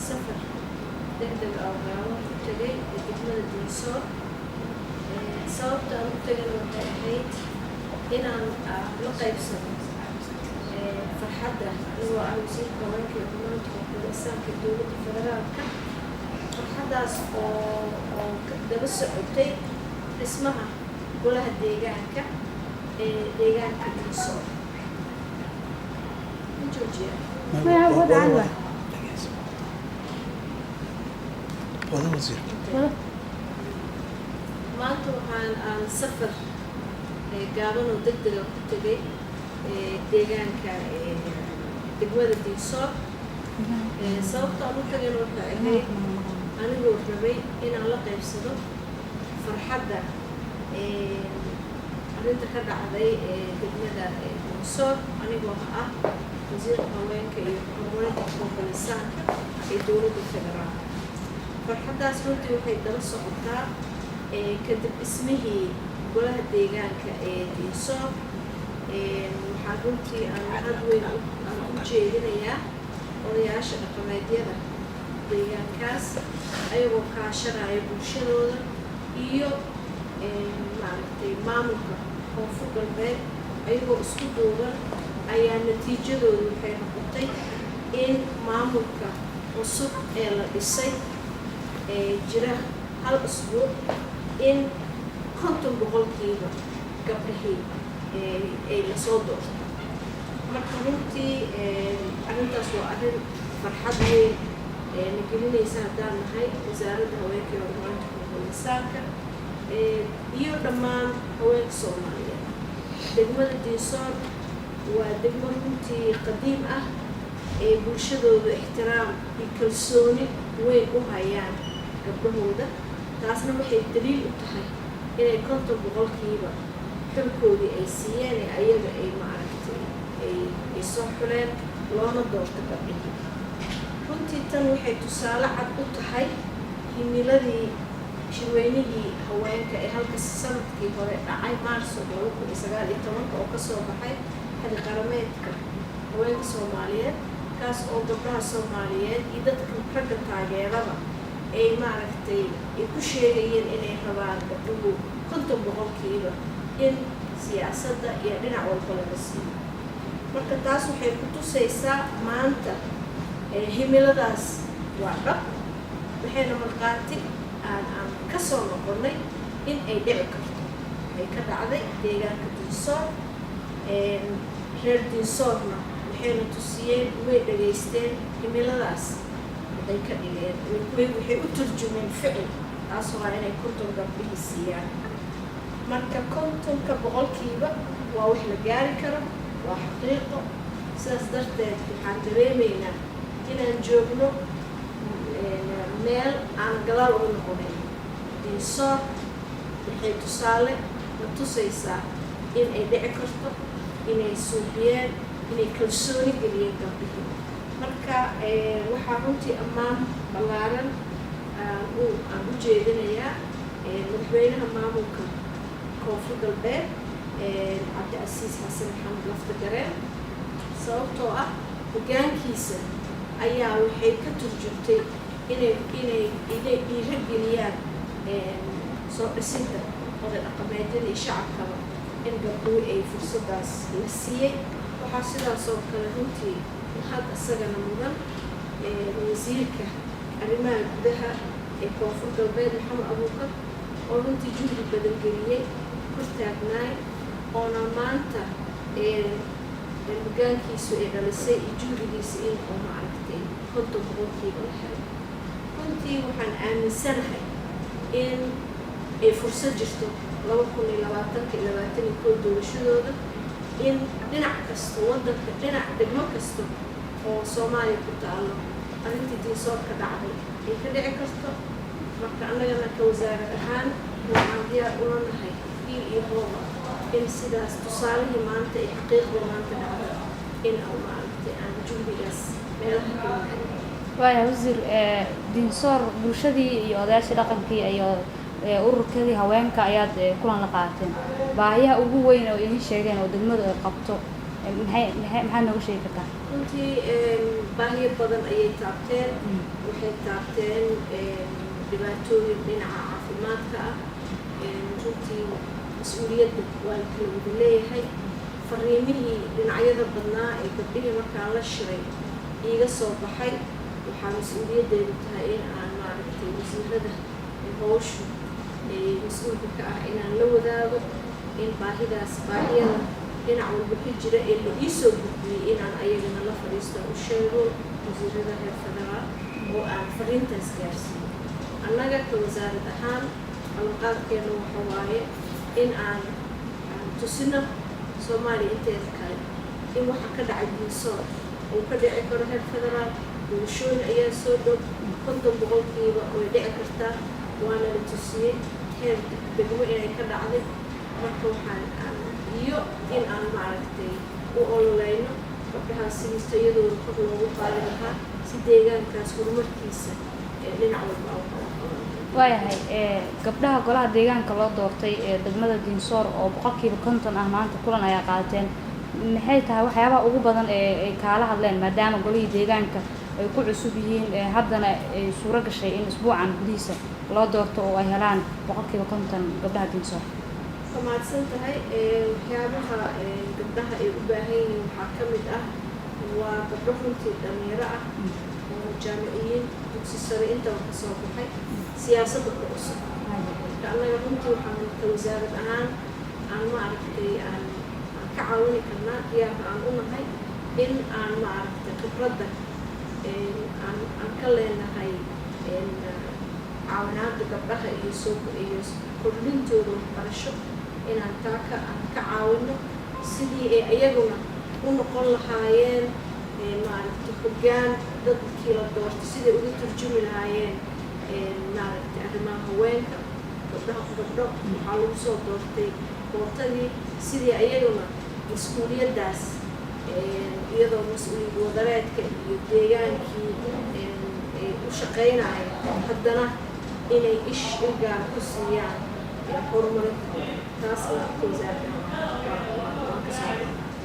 سفر دقدق أو غاوة تجي دقمة الدنسور صوت أو تجي وحيد إن لقى بسنة فرحدة هو أوزيل كمان كمان تقول الإنسان كدولة الفدرال فرحدة أو كده بس عبتي اسمها كلها ديجانك ديجانك الدنسور من جورجيا ما هو ده عنوان وهذا وزير maanta waxaan safar gaaban oo degdega ku tegay deegaanka degmada Diisoor sababta aan u tagayna waxay ahayd anigoo rabay inaan la qaybsado farxadda arrinta ka dhacday degmada Diisoor anigoo ah wasiirka haweenka iyo horumarinta xuquuqul insaanka ee dowladda federaalka farxaddaas runtii waxay daba socotaa kadib ismihii golaha deegaanka ee Diisoor waxaa runtii aan mahad weyn aan u jeedinayaa odayaasha dhaqameedyada deegaankaas ayagoo kaashanaya bulshadooda iyo maaragtay maamulka koonfur galbeed ayagoo isku duuban ayaa natiijadoodu waxay noqotay in maamulka cusub ee la dhisay jira hal usbuuc in 50% gabdhihii ay la soo doorto marka runtii arrintaas waa arrin farxad weyn na gelinaysa haddaan nahay wasaaradda haweenka iyo horumarinta xuquuqul insaanka iyo dhammaan haweenka Soomaaliyeed degmada Diisoor waa degmo runtii qadiim ah ee bulshadooda ixtiraam iyo kalsooni weyn u hayaan gabdhahooda taasna waxay daliil u tahay inay 50% xilkoodii ay siiyeen ayaga ay maaragtay ay soo xuleen loona doorto gabdhihii runtii tan waxay tusaale cad u tahay himiladii shirweynihii haweenka ee halka sanadkii hore dhacay Maarso 2019 oo ka soo baxay xilli qarameedka haweenka Soomaaliyeed kaas oo gabdhaha Soomaaliyeed iyo dadka ragga taageerada ay maaragtay ay ku sheegayeen inay rabaan gabdhuhu 50% in siyaasadda iyo dhinac walba laga siiyo marka taas waxay ku tusaysaa maanta himiladaas waa dhab waxayna markhaati aan ka soo noqonnay in ay dhici karto waxay ka dhacday deegaanka Diisoor reer Diisoorna waxayna tusiyeen way dhageysteen himiladaas waxay ka dhigeen waxay u turjumeen ficil taas waa inay 50 gabdhihii siiyaan marka 50% waa wax la gaari karo waa xaqiiqo sidaas darteed waxaan dareemaynaa inaan joogno meel aan gadaal uga noqonayn Diisoor waxay tusaale na tusaysaa in ay dhici karto inay suubiyeen inay kalsooni geliyeen gabdhihii marka waxaa runtii ammaan ballaaran aan u jeedinayaa madaxweynaha maamulka koonfur galbeed Cabdiasiis Xasan Maxamed Laftagareen sababtoo ah hoggaankiisa ayaa waxay ka turjumtay inay dhiirigeliyaan soo dhisidda oday dhaqameedyada iyo shacabkaba in gabdhuhu ay fursadaas la siiyey waxaa sidaas oo kale runtii had isagana mudan wasiirka arrimaha gudaha ee koonfur galbeed Maxamed Abuukar oo runtii juhdi badan geliyey hortaagnaay oona maanta hoggaankiisu ay dhalisay iyo juhdigiisa in oo maaragtay 50% la helay runtii waxaan aaminsanahay in ay fursad jirto 2020 doorashadooda in dhinac kasta waddanka dhinac degmo kasta oo Soomaaliya ku taalo arrintii Diisoor ka dhacday ay ka dhici karto marka annagana ka wasaarad ahaan waxaan diyaar u nahay iyo hooba in sidaas tusaalihii maanta ay xaqiiqda maanta dhacday in aan maaragtay aan juhdigaas meelaha ka muuqdo waaya wasiir Diisoor bulshadii iyo odayaashii dhaqankii iyo ururkadii haweenka ayaad kulan la qaateen baahiyaha ugu weyn oo idin sheegeen oo degmadu ay qabto maxaa nooga sheegi kartaa runtii baahiyo badan ayay taabteen waxay taabteen dhibaatooyin dhinaca caafimaadka ah runtii mas-uuliyadda waa la kala wada leeyahay fariimihii dhinacyada badnaa ee gabdhihii markaan la shiray iiga soo baxay waxaa mas-uuliyaddeedu tahay in aan maaragtay wasiirada howshu mas-uulka ka ah inaan la wadaago in baahiyada dhinac walba ka jira ee la ii soo gudbiyey inaan ayagana la fadhiisto u sheego wasiirada reer federaal oo aan fariintaas gaarsiiyo annaga ka wasaarad ahaan ballanqaadkeena waxa waaye in aan tusino soomaaliya inteeda kale in waxa ka dhacay diinsoor uu ka dhici karo reer federaal bulshooyin ayaa soo dhow 50% way dhici kartaa waana la tusiyey heer degmo inay ka dhacday marka waxaan iyo in aan maaragtay u ololeyno gabdhahaas sidiista iyadooda kor loogu qaadi lahaa si deegaankaas horumarkiisa dhinac walba waayahay gabdhaha golaha deegaanka loo doortay ee degmada diinsoor oo 50% ah maanta kulan ayaa qaateen maxay tahay waxyaabaha ugu badan ee ay kaala hadleen maadaama golihii deegaanka ay ku cusub yihiin haddana ay suuro gashay in isbuucan gudihiisa loo doorto oo ay helaan 50% gabdhaha diinsoor kamaadsan tahay waxyaabaha gabdhaha ay u baahan yihiin waxaa ka mid ah waa gabdho runtii dhalinyaro ah oo jaamiciyiin dugsi sare intaba ka soo baxay siyaasadda ku cusub marka annaga runtii waxaan ka wasaarad ahaan aan maaragtay aan ka caawini karnaa diyaarka aan u nahay in aan maaragtay khibradda aan ka leenahay caawinaadda gabdhaha iyo kordhintooda waxbarasho inaan taa ka caawino sidii ay ayaguna u noqon lahaayeen maaragtay hoggaan dadkii la doortay siday uga turjumi lahaayeen maaragtay arrimaha haweenka gabdho waxaa lagu soo doortay doortadii sidii ayaguna mas-uuliyaddaas iyadoo mas-uuliyad wadareedka iyo deegaankii ay u shaqaynaya haddana inay ilgaar ku siiyaan horumarinta taas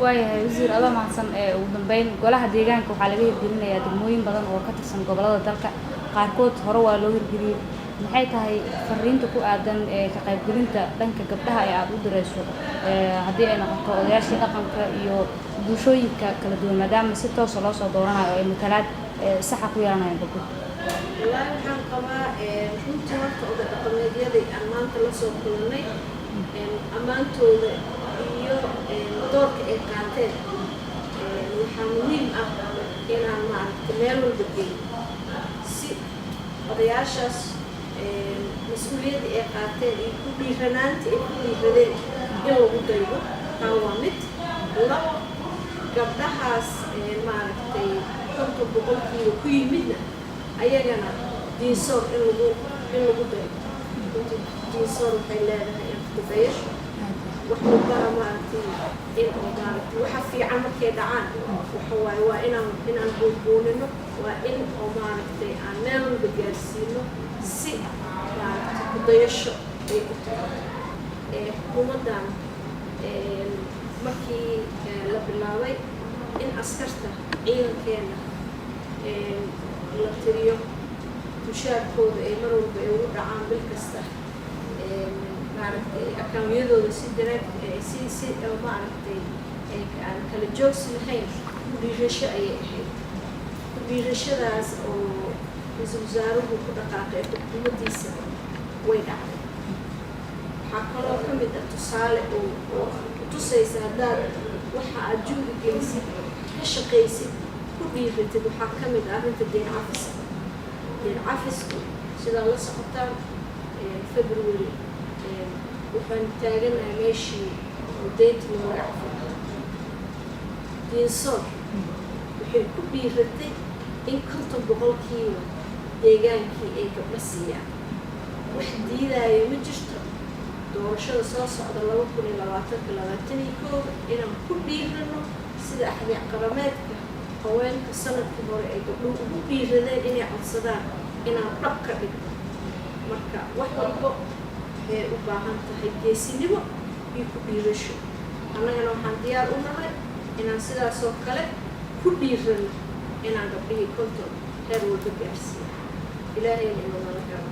waayahay wasiir adoo mahadsan ugu dambeyn golaha deegaanka waxaa laga hirgelinayaa degmooyin badan oo ka tirsan gobollada dalka qaarkood hore waa loo hirgeliyey maxay tahay fariinta ku aadan ka qaybgelinta dhanka gabdhaha ee aada u dirayso haddii ay noqoto odayaashii dhaqanka iyo bulshooyinka kala duwan maadaama si toosa loo soo dooranayo oo ay matalaad saxa ku yeelanayaan gabdho wallaahi waxaan qabaa runtii horta oday dhaqameedyadii aan maanta la soo kulannay ammaantooda iyo doorka ay qaateen waxaa muhiim ah inaan maaragtay meel walba geeyo si odayaashaas mas-uuliyadda ay qaateen iyo ku dhiiranaanta ay ku dhiiradeen in lagu daydo taa waa mid labo gabdhahaas maaragtay 50% ku yimidna ayagana diinsoor in lagu daydo diinsoor waxay leedahay inqidayasho wax walbana maaragtay in oo maaragtay waxa fiican markay dhacaan waxa waaye waa inaan buunbuunino waa in oo maaragtay aan meel walba gaarsiino si maaragtay kudayasho ay u tahay xukuumaddan markii la bilaabay in askarta ciidankeena la tiriyo mushaarkooda ay mar walba ay ugu dhacaan bil kasta maaragtay akaamiyadooda si direct si maaragtay aan kala joogsi lahayn dhiirasho ayay ahayd dhiirashadaas oo ra-iisul wasaaruhu ku dhaqaaqay xukuumaddiisa way dhacday waxaa kaloo ka mid ah tusaale oo tusaysa haddaad waxa aad juhdi gelisid ka shaqaysid ku dhiiratid waxaa ka mid ah arrinta deen cafiska deen cafisku sidaa la socotaan February waxaan taaganahay meeshii deynta looga cafay diinsoor waxay ku dhiiratay in 50% deegaankii ay gabdho siiyaan wax diidaayo ma jirto doorashada soo socda 2021 inaan ku dhiirano sida axdiyac qarameedka haweenka sanadkii hore ay gabdhuhu ugu dhiiradeen inay codsadaan inaan dhab ka dhigno marka wax walbo waxay u baahan tahay geesinimo iyo ku dhiirasho annagana waxaan diyaar u nahay inaan sidaas oo kale ku dhiiran inaan gabdhihii konton heer walba gaarsiiyo ilaahayna inuu nala gaaro